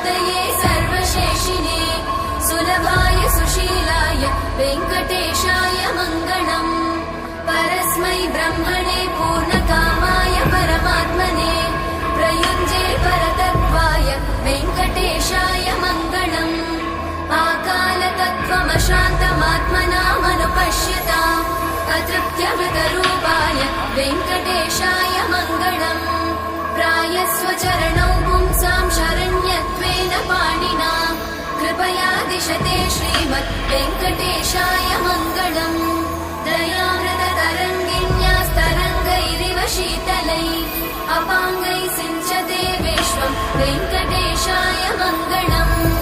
मूर्तये सर्वशेषिने सुलभाय सुशीलाय वेङ्कटेशाय मङ्गलम् परस्मै ब्रह्मणे पूर्णकामाय परमात्मने प्रयुञ्जे परतत्त्वाय वेङ्कटेशाय मङ्गलम् आकालतत्त्वमशान्तमात्मनामनुपश्यताम् अतृप्त्यमृतरूपाय वेङ्कटेशाय मङ्गलम् प्रायस्वचरणौ पुंसां शरण्यत्वेन पाणिना कृपया दिशते श्रीमद् वेङ्कटेशाय मङ्गलम् दयामृततरङ्गिण्यास्तरङ्गैरिव शीतलै अपाङ्गैः सिञ्चते विश्वं वेङ्कटेशाय मङ्गलम्।